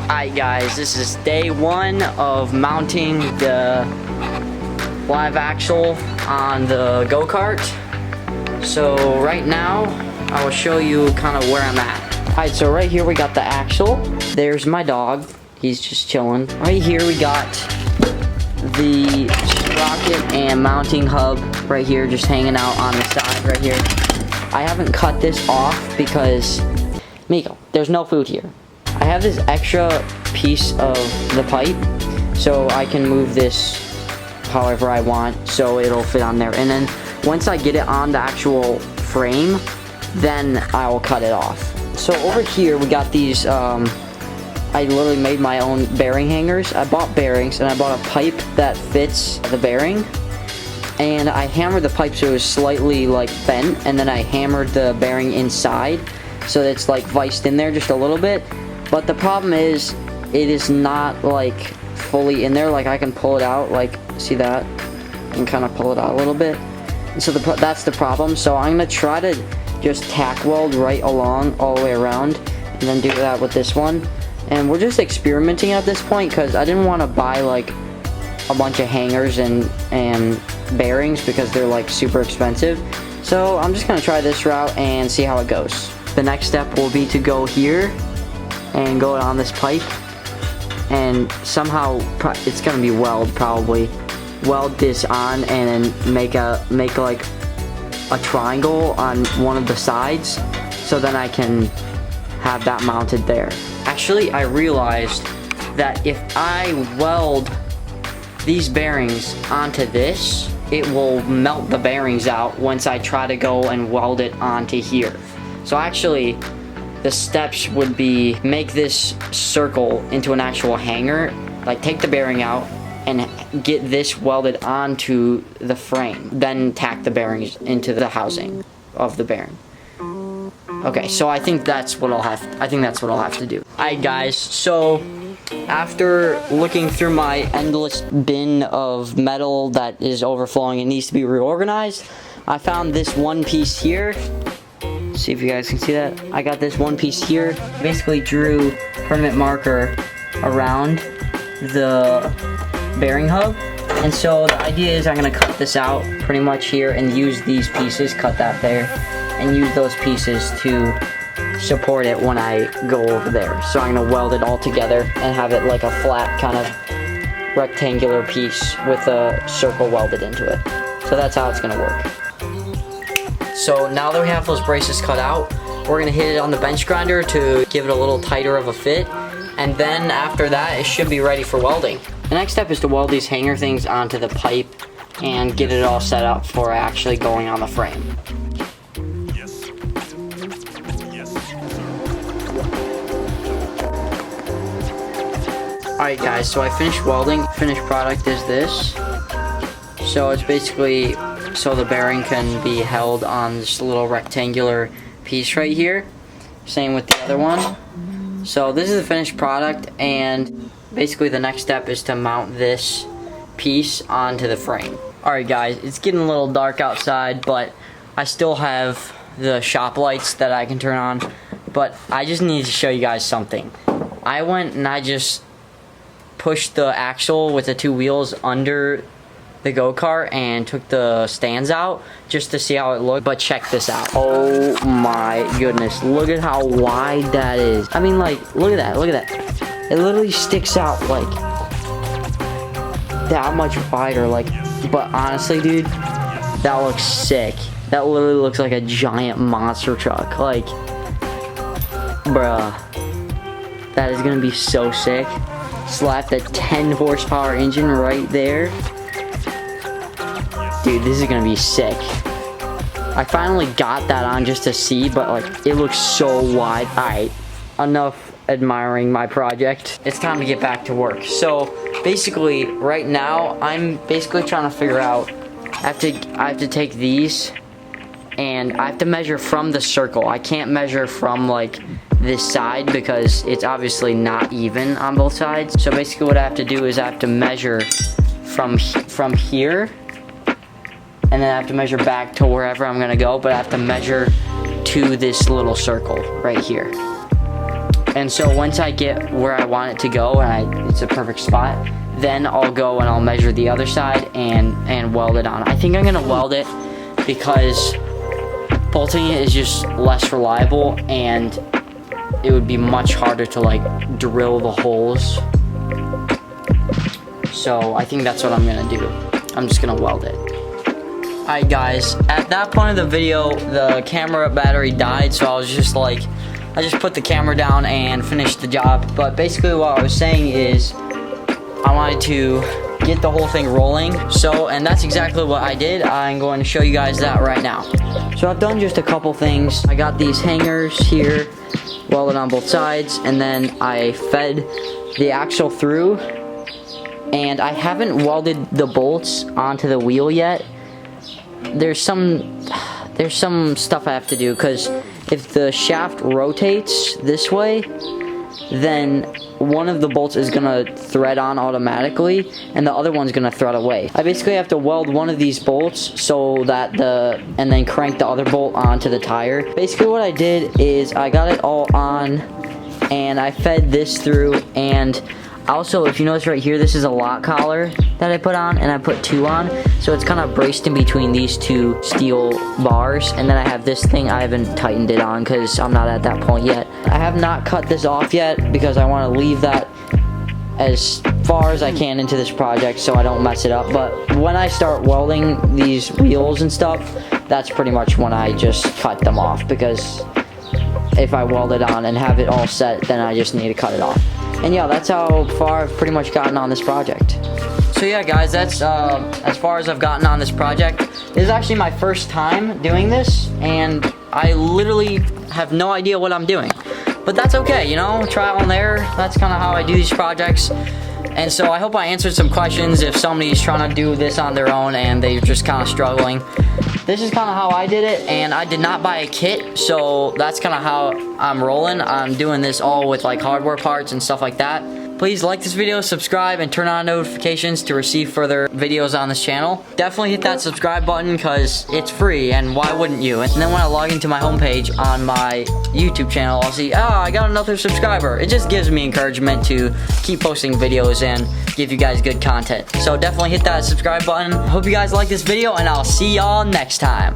Alright guys, this is day one of mounting the live axle on the go-kart. So right now, I will show you kind of where I'm at. Alright, so right here we got the axle. There's my dog. He's just chilling. Right here we got the sprocket and mounting hub right here, just hanging out on the side right here. I haven't cut this off because, Miko, there's no food here. I have this extra piece of the pipe, so I can move this however I want, so it'll fit on there. And then once I get it on the actual frame, then I will cut it off. So over here we got these, I literally made my own bearing hangers. I bought bearings and I bought a pipe that fits the bearing. And I hammered the pipe so it was slightly like bent, and then I hammered the bearing inside so that it's like viced in there just a little bit. But the problem is, it is not like fully in there. Like I can pull it out, like see that, and kind of pull it out a little bit. And so that's the problem. So I'm gonna try to just tack weld right along all the way around, and then do that with this one. And we're just experimenting at this point because I didn't want to buy like a bunch of hangers and bearings because they're like super expensive. So I'm just gonna try this route and see how it goes. The next step will be to go here and go on this pipe, and somehow it's gonna be probably weld this on and then make like a triangle on one of the sides, so then I can have that mounted there. Actually, I realized that if I weld these bearings onto this, it will melt the bearings out once I try to go and weld it onto here. So actually, the steps would be make this circle into an actual hanger, like take the bearing out and get this welded onto the frame, then tack the bearings into the housing of the bearing. Okay, so I think that's what I'll have to do. Alright guys, so after looking through my endless bin of metal that is overflowing and needs to be reorganized, I found this one piece here. See if you guys can see that. I got this one piece here. Basically drew permanent marker around the bearing hub. And so the idea is I'm gonna cut this out pretty much here and use these pieces, cut that there, and use those pieces to support it when I go over there. So I'm gonna weld it all together and have it like a flat kind of rectangular piece with a circle welded into it. So that's how it's gonna work. So now that we have those braces cut out, we're gonna hit it on the bench grinder to give it a little tighter of a fit. And then after that, it should be ready for welding. The next step is to weld these hanger things onto the pipe and get it all set up for actually going on the frame. Alright guys, so I finished welding. Finished product is this. So it's basically so the bearing can be held on this little rectangular piece right here. Same with the other one. So this is the finished product, and basically the next step is to mount this piece onto the frame. Alright guys, it's getting a little dark outside, but I still have the shop lights that I can turn on. But I just need to show you guys something. I went and I just pushed the axle with the two wheels under the go-kart and took the stands out just to see how it looked. But check this out. Oh my goodness, look at how wide that is. I mean, like, look at that. It literally sticks out like that much wider. Like, but honestly, dude, that looks sick. That literally looks like a giant monster truck. Like, bruh, that is gonna be so sick. Slap the 10 horsepower engine right there. Dude, this is gonna be sick. I finally got that on just to see, but like, it looks so wide. Alright, enough admiring my project. It's time to get back to work. So basically, right now, I'm basically trying to figure out, I have to take these and I have to measure from the circle. I can't measure from like this side because it's obviously not even on both sides. So basically what I have to do is I have to measure from here, and then I have to measure back to wherever I'm gonna go, but I have to measure to this little circle right here. And so once I get where I want it to go and it's a perfect spot, then I'll go and I'll measure the other side and weld it on. I think I'm gonna weld it because bolting it is just less reliable and it would be much harder to like drill the holes. So I think that's what I'm gonna do. I'm just gonna weld it. Alright guys, at that point of the video, the camera battery died, so I was just like, I just put the camera down and finished the job. But basically what I was saying is, I wanted to get the whole thing rolling. And that's exactly what I did. I'm going to show you guys that right now. So I've done just a couple things. I got these hangers here, welded on both sides, and then I fed the axle through. And I haven't welded the bolts onto the wheel yet. There's some stuff I have to do, because if the shaft rotates this way, then one of the bolts is gonna thread on automatically and the other one's gonna thread away. I basically have to weld one of these bolts so that and then crank the other bolt onto the tire. Basically what I did is I got it all on and I fed this through, and also, if you notice right here, this is a lock collar that I put on, and I put 2 on, so it's kind of braced in between these 2 steel bars. And then I have this thing, I haven't tightened it on because I'm not at that point yet. I have not cut this off yet because I want to leave that as far as I can into this project so I don't mess it up. But when I start welding these wheels and stuff, that's pretty much when I just cut them off, because if I weld it on and have it all set, then I just need to cut it off. And yeah, that's how far I've pretty much gotten on this project. So yeah guys, that's as far as I've gotten on this project. This is actually my first time doing this, and I literally have no idea what I'm doing. But that's okay, you know, trial and error. That's kind of how I do these projects. And so I hope I answered some questions if somebody's trying to do this on their own and they're just kind of struggling. This is kind of how I did it, and I did not buy a kit, so that's kind of how I'm rolling. I'm doing this all with like hardware parts and stuff like that. Please like this video, subscribe, and turn on notifications to receive further videos on this channel. Definitely hit that subscribe button because it's free, and why wouldn't you? And then when I log into my homepage on my YouTube channel, I'll see, I got another subscriber. It just gives me encouragement to keep posting videos and give you guys good content. So definitely hit that subscribe button. Hope you guys like this video, and I'll see y'all next time.